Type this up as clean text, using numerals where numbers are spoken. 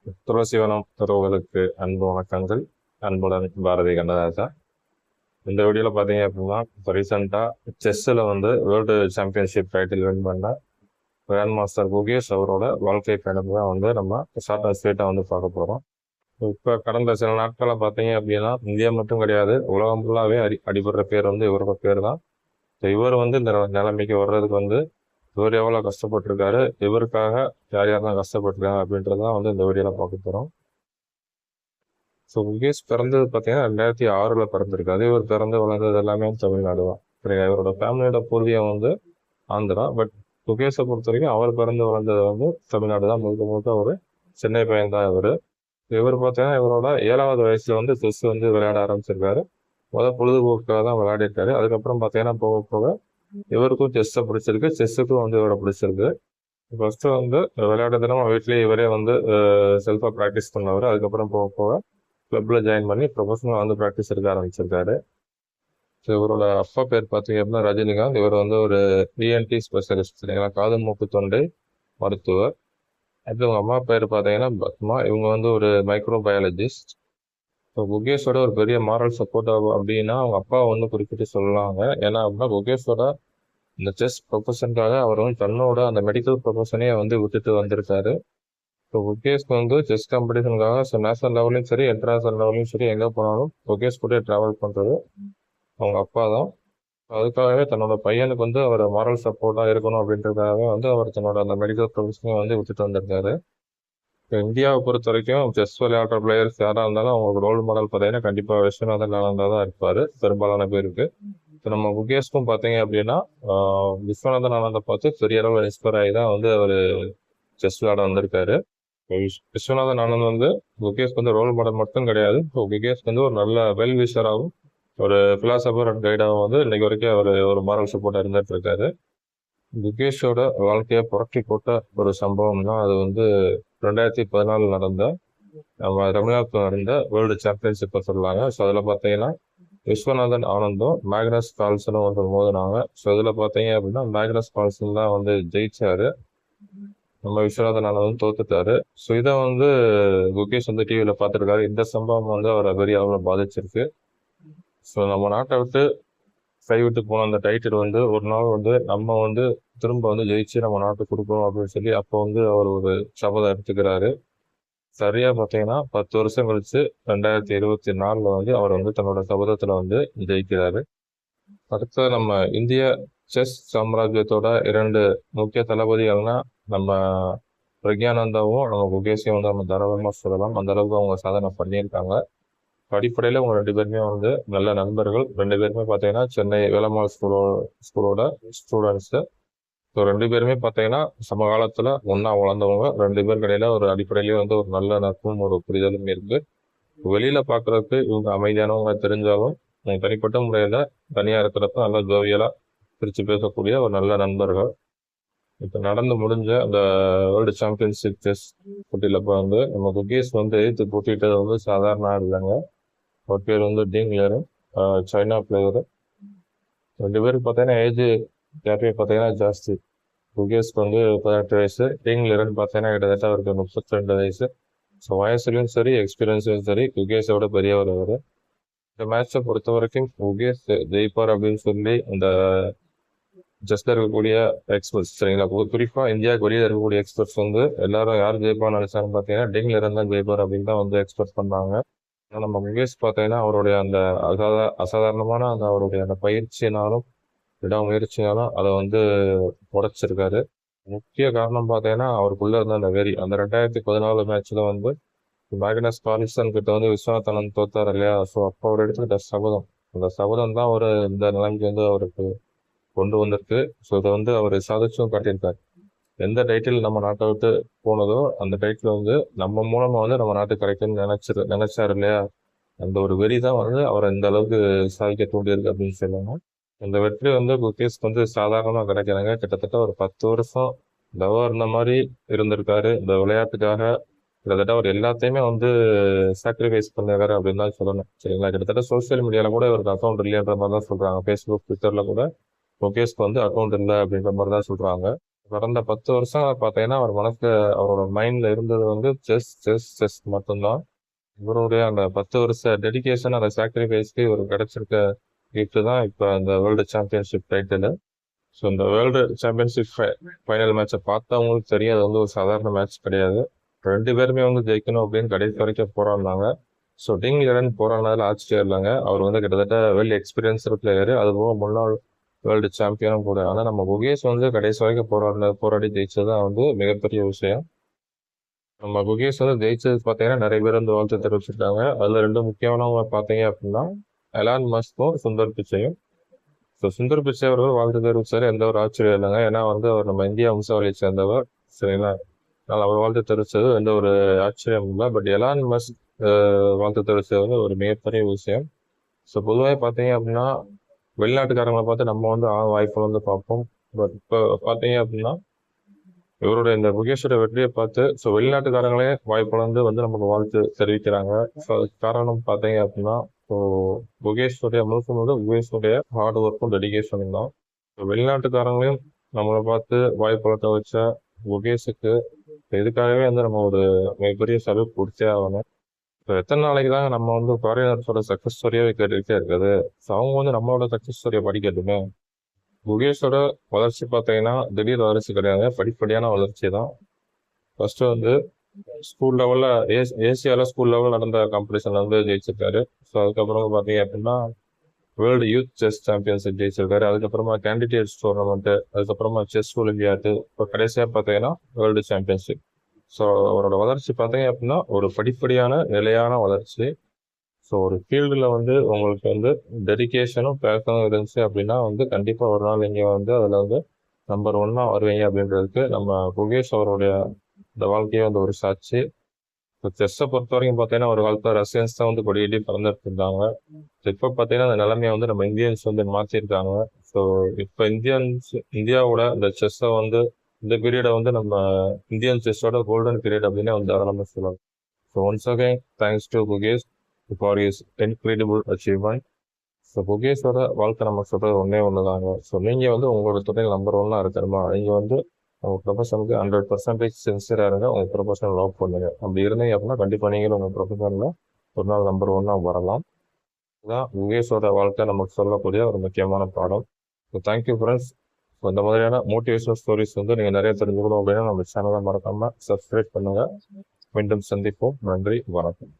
துளசிவனம் உறவுகளுக்கு அன்பு வணக்கங்கள். அன்புடன் பாரதி கண்ணதாசா. இந்த வீடியோவில் பார்த்தீங்க அப்படின்னா இப்போ ரீசெண்டாக செஸ்ஸில் வந்து வேர்ல்டு சாம்பியன்ஷிப் டைட்டில் வின் பண்ண கிராண்ட் மாஸ்டர் குகேஷ் அவரோட வாழ்க்கை பயணம் தான் வந்து நம்ம ஷார்ட் அண்ட் ஸ்வீட்டாக வந்து பார்க்க போகிறோம். இப்போ கடந்த சில நாட்களை பார்த்தீங்க அப்படின்னா இந்தியா மட்டும் கிடையாது, உலகம் ஃபுல்லாகவே அடிபடுற பேர் வந்து இவரோட பேர் தான். ஸோ இவர் வந்து இந்த நிலைமைக்கு வர்றதுக்கு வந்து இவர் எவ்வளோ கஷ்டப்பட்டிருக்காரு, இவருக்காக யார் யாரெல்லாம் கஷ்டப்பட்டிருக்காங்க அப்படின்றதான் வந்து இந்த வீடியோவில் பார்க்க போகிறோம். ஸோ குகேஷ் பிறந்தது பார்த்தீங்கன்னா 2006 பிறந்திருக்காரு. இவர் பிறந்து வளர்ந்தது எல்லாமே தமிழ்நாடு தான். சரிங்களா? இவரோட ஃபேமிலியோட பூர்வீகம் வந்து ஆந்திரா. பட் குகேஷை பொறுத்த வரைக்கும் அவர் பிறந்து வளர்ந்தது வந்து தமிழ்நாடு தான். முழுக்க முழுக்க ஒரு சென்னை பையன் தான் இவர். இவர் பார்த்தீங்கன்னா இவரோட 7வது வயசுல வந்து செஸ் வந்து விளையாட ஆரம்பிச்சிருக்காரு. பொழுதுபோக்காக தான் விளையாடிருக்காரு. அதுக்கப்புறம் பார்த்தீங்கன்னா போக போக இவருக்கும் செஸ்ஸை பிடிச்சிருக்கு, செஸ்ஸுக்கும் வந்து இவரை பிடிச்சிருக்கு. ஃபர்ஸ்ட்டு வந்து விளையாட தினமும் வீட்லேயே இவரே வந்து செல்ஃபாக ப்ராக்டிஸ் பண்ணவர். அதுக்கப்புறம் போக போக கிளப்பில் ஜாயின் பண்ணி ப்ரொஃபஷனலாக வந்து ப்ராக்டிஸ் எடுக்க ஆரம்பிச்சிருக்காரு. ஸோ இவரோட அப்பா பேர் பார்த்தீங்க அப்படின்னா ரஜினிகாந்த். இவர் வந்து ஒரு இஎன்டி ஸ்பெஷலிஸ்ட், சரிங்களா? காது மூக்கு தொண்டை மருத்துவர். அடுத்து இவங்க அம்மா பேர் பார்த்தீங்கன்னா பத்மா. இவங்க வந்து ஒரு மைக்ரோ பயாலஜிஸ்ட். ஸோ குகேஷோட ஒரு பெரிய மாரல் சப்போர்ட் அப்படின்னா அவங்க அப்பாவை வந்து குறிப்பிட்டு சொல்லலாங்க. ஏன்னா அப்படின்னா குகேஷோட இந்த செஸ் ப்ரொஃபஷனுக்காக அவர் வந்து தன்னோட அந்த மெடிக்கல் ப்ரொஃபஷனையே வந்து விட்டுட்டு வந்திருக்காரு. ஸோ குகேஷ்க்கு வந்து செஸ் காம்படிஷனுக்காக ஸோ நேஷனல் லெவலையும் சரி இன்டர்நேஷனல் லெவலையும் சரி எங்கே போனாலும் குகேஷ் கூட ட்ராவல் பண்ணுறது அவங்க அப்பா தான். அதுக்காகவே தன்னோட பையனுக்கு வந்து அவர் மாரல் சப்போர்ட்டாக இருக்கணும் அப்படின்றதுக்காக வந்து அவர் தன்னோட அந்த மெடிக்கல் ப்ரொஃபஷனையும் வந்து விட்டுட்டு வந்திருக்காரு. இப்போ இந்தியாவை பொறுத்த வரைக்கும் செஸ் விளையாடுற பிளேயர்ஸ் யாராக இருந்தாலும் அவங்களுக்கு ரோல் மாடல் பார்த்தீங்கன்னா கண்டிப்பாக விஸ்வநாதன் ஆனந்தா தான் இருப்பார் பெரும்பாலான பேருக்கு. இப்போ நம்ம குகேஷ்க்கும் பார்த்தீங்க அப்படின்னா விஸ்வநாதன் ஆனந்தை பார்த்து பெரிய அளவில் இன்ஸ்பயர் ஆகி தான் வந்து அவர் செஸ் விளையாட வந்திருக்காரு. விஸ்வநாதன் ஆனந்த் வந்து குகேஷ்க்கு வந்து ரோல் மாடல் மட்டும் கிடையாது, இப்போ குகேஷ்க்கு வந்து ஒரு நல்ல வெல் விஷராகவும் ஒரு பிலாசபர் அண்ட் கைடாகவும் வந்து இன்னைக்கு வரைக்கும் அவர் ஒரு மாரல் சப்போர்ட்டாக இருந்துட்டு இருக்காரு. குகேஷோட வாழ்க்கையை புரட்டி போட்ட ஒரு சம்பவம்னா அது வந்து 2014 நடந்த நம்ம தமிழ்நாட்டில் நடந்த வேர்ல்டு சாம்பியன்ஷிப்பை சொல்லலாங்க. ஸோ அதில் பார்த்தீங்கன்னா விஸ்வநாதன் ஆனந்தும் மேக்னஸ் கால்சனும் வந்து மோதினாங்க. ஸோ இதில் பார்த்தீங்க அப்படின்னா மேக்னஸ் கால்சன் தான் வந்து ஜெயிச்சாரு. நம்ம விஸ்வநாதன் ஆனந்தும் தோத்துட்டாரு. ஸோ இதை வந்து குகேஷ் வந்து டிவியில் பார்த்துருக்காரு. இந்த சம்பவம் வந்து அவரை பெரிய அளவில் பாதிச்சிருக்கு. ஸோ நம்ம நாட்டை விட்டு கைவிட்டு போன அந்த டைட்டில் வந்து ஒரு நாள் வந்து நம்ம வந்து திரும்ப வந்து ஜெயிச்சு நம்ம நாட்டுக்கு கொடுக்கணும் அப்படின்னு சொல்லி அப்போ வந்து அவர் ஒரு சபதம் எடுத்துக்கிறாரு. சரியா பார்த்தீங்கன்னா 10 வருஷம் கழிச்சு 2024 வந்து அவர் வந்து தன்னோட சபதத்துல வந்து ஜெயிக்கிறாரு. அடுத்த நம்ம இந்திய செஸ் சாம்ராஜ்யத்தோட 2 முக்கிய தளபதிகள்னா நம்ம பிரக்யானந்தாவும் நம்ம குகேஷையும் வந்து நம்ம தாராளமாக சொல்லலாம். அந்த அளவுக்கு அவங்க சாதனை பண்ணியிருக்காங்க. அடிப்படையில் அவங்க 2 பேருமே வந்து நல்ல நண்பர்கள். 2 பேருமே பார்த்தீங்கன்னா சென்னை வேலம்மாள் ஸ்கூலோட ஸ்டூடெண்ட்ஸு. ஸோ 2 பேருமே பார்த்தீங்கன்னா சமகாலத்தில் ஒன்றா வளர்ந்தவங்க. 2 பேருக்கு இடையில ஒரு அடிப்படையிலேயே வந்து ஒரு நல்ல நட்பும் ஒரு புரிதலும் இருக்கு. வெளியில் பார்க்குறதுக்கு இவங்க அமைதியானவங்க தெரிஞ்சாலும் தனிப்பட்ட முறையில் தனியாக இருக்கிறப்ப நல்லா ஜோவியலாக பிரித்து பேசக்கூடிய ஒரு நல்ல நண்பர்கள். இப்போ நடந்து முடிஞ்ச அந்த வேர்ல்டு சாம்பியன்ஷிப் செஸ் போட்டியில் வந்து நம்ம குகேஷ் வந்து எதிர்த்து போட்டிட்டது வந்து சாதாரண ஆள் இல்லைங்க. அவர் பேர் வந்து டீங் லியரன், சைனா பிளேயரு. 2 பேருக்கு பார்த்தீங்கன்னா ஏஜ் கேப்பே பார்த்தீங்கன்னா ஜாஸ்தி. குகேஷ்க்கு வந்து 18 வயசு, டீங் லியரன் பார்த்தீங்கன்னா கிட்டத்தட்ட அவருக்கு 32 வயசு. ஸோ வயசுலையும் சரி எக்ஸ்பீரியன்ஸ்லையும் சரி குகேஷோட பெரியவர் அவர். இந்த மேட்சை பொறுத்த வரைக்கும் குகேஷ் ஜெயிப்பார் அப்படின்னு சொல்லி இந்த செஸ்ல இருக்கக்கூடிய எக்ஸ்பர்ட்ஸ், சரிங்களா, குறிப்பாக இந்தியாவுக்கு வெளியே இருக்கக்கூடிய எக்ஸ்பர்ட்ஸ் வந்து எல்லாரும் யார் ஜெயிப்பான்னு நினைச்சான்னு பார்த்தீங்கன்னா டீங் லியரன் தான் ஜெயிப்பார் அப்படின்னு தான் வந்து எக்ஸ்பெக்ட் பண்ணாங்க. நம்ம முகேஷ் பார்த்தீங்கன்னா அவருடைய அந்த அசாதாரணமான அந்த அவருடைய அந்த பயிற்சியினாலும் விடாமுயற்சினாலும் அதை வந்து உடைச்சிருக்காரு. முக்கிய காரணம் பார்த்தீங்கன்னா அவருக்குள்ள இருந்த அந்த வெறி. அந்த 2014 மேட்ச்ல வந்து மேக்னஸ் கார்ல்சன் கிட்ட வந்து விஸ்வநாதன் தோத்தார் இல்லையா? ஸோ அப்போ அவர் எடுத்துக்கிட்ட சபதம், அந்த சபதம் தான் ஒரு இந்த நிலைமைக்கு வந்து அவருக்கு கொண்டு வந்திருக்கு. ஸோ இதை வந்து அவர் சாதிச்சும் காட்டியிருக்காரு. எந்த டைட்டில் நம்ம நாட்டை விட்டு போனதோ அந்த டைட்டில் வந்து நம்ம மூலமா வந்து நம்ம நாட்டுக்கு கிடைக்கும்னு நினைச்சாரு இல்லையா? அந்த ஒரு வெறி தான் வந்து அவரை இந்த அளவுக்கு சாதிக்க தூண்டியிருக்கு அப்படின்னு சொல்லணும். இந்த வெற்றி வந்து குகேஷ்க்கு வந்து சாதாரணமாக கிடைக்கிறாங்க. கிட்டத்தட்ட ஒரு 10 வருஷம் தவம் இருந்த மாதிரி இருந்திருக்காரு இந்த விளையாட்டுக்காக. கிட்டத்தட்ட அவர் எல்லாத்தையுமே வந்து சாக்ரிஃபைஸ் பண்ணிருக்காரு அப்படின்னு தான் சொல்லணும், சரிங்களா? கிட்டத்தட்ட சோசியல் மீடியாவில் கூட இவருக்கு அக்கௌண்ட் இல்லைன்ற மாதிரி தான் சொல்றாங்க. ஃபேஸ்புக் ட்விட்டர்ல கூட குகேஷ்க்கு வந்து அக்கௌண்ட் இல்லை அப்படின்ற மாதிரி தான் சொல்றாங்க. கடந்த 10 வருஷம் பார்த்தீங்கன்னா அவர் மனசுல அவரோட மைண்ட்ல இருந்தது வந்து செஸ் செஸ் செஸ் மட்டும்தான். இவருடைய அந்த 10 வருஷ டெடிகேஷன், அந்த சாக்ரிஃபைஸ்க்கு இவர் கிடைச்சிருக்க கிஃப்ட் தான் இப்போ அந்த வேர்ல்டு சாம்பியன்ஷிப் டைட்டில். ஸோ இந்த வேர்ல்டு சாம்பியன்ஷிப் ஃபைனல் மேட்சை பார்த்தவங்களுக்கு தெரியும், அது வந்து ஒரு சாதாரண மேட்ச் கிடையாது. 2 பேருமே வந்து ஜெயிக்கணும் அப்படின்னு கடைசி வரைக்கும் போராடினாங்க. ஸோ டிங் லெரன் போராடினதில் ஆச்சரியம் இல்லைங்க. அவர் வந்து கிட்டத்தட்ட வெல் எக்ஸ்பீரியன்ஸ்டு பிளேயரு, அதுபோக முன்னாள் வேர்ல்டு சாம்பியனும் கூட. ஆனால் நம்ம குகேஷ் வந்து கடைசி வரைக்கும் போராடி ஜெயிச்சது தான் வந்து மிகப்பெரிய விஷயம். நம்ம குகேஷ் வந்து ஜெயிச்சது பார்த்தீங்கன்னா நிறைய பேர் வந்து வாழ்த்து தெரிவிச்சிருக்காங்க. அதில் 2 முக்கியமானவங்க பார்த்தீங்க அப்படின்னா எலான் மஸ்கும் சுந்தர் பிச்சையும். ஸோ சுந்தர் பிச்சை அவர்கள் வாழ்த்து தெரிவிச்சாரு, எந்த ஒரு ஆச்சரியம் இல்லைங்க. ஏன்னா வந்து அவர் நம்ம இந்தியா வம்சாவளியை சேர்ந்தவர், சரிங்களா? அதனால் அவர் வாழ்த்து தெரிவிச்சது எந்த ஒரு ஆச்சரியம் இல்லை. பட் எலான் மஸ்க் வாழ்த்து தெரிவிச்சது வந்து ஒரு மிகப்பெரிய விஷயம். ஸோ பொதுவாக பார்த்தீங்க அப்படின்னா வெளிநாட்டுக்காரங்களை பார்த்து நம்ம வந்து வாய்ப்புகள் வந்து பார்ப்போம். பட் இப்போ பார்த்தீங்க அப்படின்னா இவருடைய இந்த முகேஷோட வெற்றியை பார்த்து ஸோ வெளிநாட்டுக்காரங்களே வாய்ப்புலந்து வந்து நமக்கு வாழ்த்து தெரிவிக்கிறாங்க. ஸோ அதுக்கு காரணம் பார்த்தீங்க அப்படின்னா ஸோ முகேஷோடைய முகேஷோடைய ஹார்ட் ஒர்க்கும் டெடிகேஷனும் தான். ஸோ வெளிநாட்டுக்காரங்களையும் நம்மளை பார்த்து வாய்ப்புலத்தை வச்ச முகேஷுக்கு இதுக்காகவே வந்து நம்ம ஒரு மிகப்பெரிய சலுகை கொடுத்தே ஆகணும். ஸோ எத்தனை நாளைக்கு தாங்க நம்ம வந்து ஃபாரினர்ஸோட சக்ஸஸ் ஸ்டோரியாவே கேட்டுக்கிட்டே இருக்காது. ஸோ அவங்க வந்து நம்மளோட சக்ஸஸ் ஸ்டோரியை படிக்கட்டுமே. குகேஷோட வளர்ச்சி பார்த்தீங்கன்னா திடீர் வளர்ச்சி கிடையாது, படிப்படியான வளர்ச்சி தான். ஃபர்ஸ்ட் வந்து ஸ்கூல் லெவலில் ஏசியாவில் ஸ்கூல் லெவல் நடந்த காம்படிஷன்ல வந்து ஜெயிச்சிருக்காரு. ஸோ அதுக்கப்புறம் பார்த்தீங்க அப்படின்னா வேர்ல்டு யூத் செஸ் சாம்பியன்ஷிப் ஜெயிச்சிருக்காரு. அதுக்கப்புறமா கேண்டிடேட்ஸ் டோர்னமெண்ட்டு, அதுக்கப்புறமா செஸ் ஒலிம்பியாடு, இப்போ கடைசியாக பார்த்தீங்கன்னா வேர்ல்டு சாம்பியன்ஷிப். ஸோ அவரோட வளர்ச்சி பார்த்தீங்க அப்படின்னா ஒரு படிப்படியான நிலையான வளர்ச்சி. ஸோ ஒரு ஃபீல்டில் வந்து உங்களுக்கு வந்து டெடிகேஷனும் பேஷனும் இருந்துச்சு அப்படின்னா வந்து கண்டிப்பாக ஒரு நாள் நீங்கள் வந்து அதில் வந்து நம்பர் 1 வருவீங்க அப்படின்றதுக்கு நம்ம குகேஷ் அவருடைய இந்த வாழ்க்கையை வந்து ஒரு சாட்சி. இப்போ செஸ்ஸை பொறுத்த வரைக்கும் பார்த்தீங்கன்னா ஒரு காலத்தில் ரஷ்யன்ஸ் தான் வந்து கொடியேட்டி பறந்துட்டு இருந்தாங்க. இப்போ பார்த்தீங்கன்னா அந்த நிலைமையை வந்து நம்ம இந்தியன்ஸ் வந்து மாற்றிருக்காங்க. ஸோ இப்போ இந்தியாவோட இந்த செஸ்ஸை வந்து இந்த பீரியடை வந்து நம்ம இந்தியன் செஸ்ஸோட கோல்டன் பீரியட் அப்படின்னு வந்து ஆரம்ப சொல்லலாம். So once again thanks to Gukesh for is incredible achievement. So குகேஷோட வாழ்க்கை நம்ம சொல்கிறது ஒன்று தாங்க. ஸோ நீங்கள் வந்து உங்களோட துறையில் நம்பர் 1 இருக்கணுமா, நீங்கள் வந்து உங்கள் ப்ரொஃபஷனுக்கு 100% சின்சியராக இருங்க. உங்கள் ப்ரொஃபஷனல் லவ் பண்ணுங்க. அப்படி இருந்தீங்க அப்படின்னா கண்டிப்பாக நீங்களும் உங்கள் ப்ரொஃபஷனில் ஒரு நாள் நம்பர் 1 வரலாம். இதுதான் குகேஷோட வாழ்க்கை நமக்கு சொல்லக்கூடிய ஒரு முக்கியமான பாடம். So thank you friends. ஸோ இந்த மாதிரியான மோட்டிவேஷனல் ஸ்டோரிஸ் வந்து நீங்கள் நிறைய தெரிஞ்சுக்கணும் அப்படின்னா நம்ம சேனலை மறக்காமல் சப்ஸ்கிரைப் பண்ணுங்கள். மீண்டும் சந்திப்போம். நன்றி, வணக்கம்.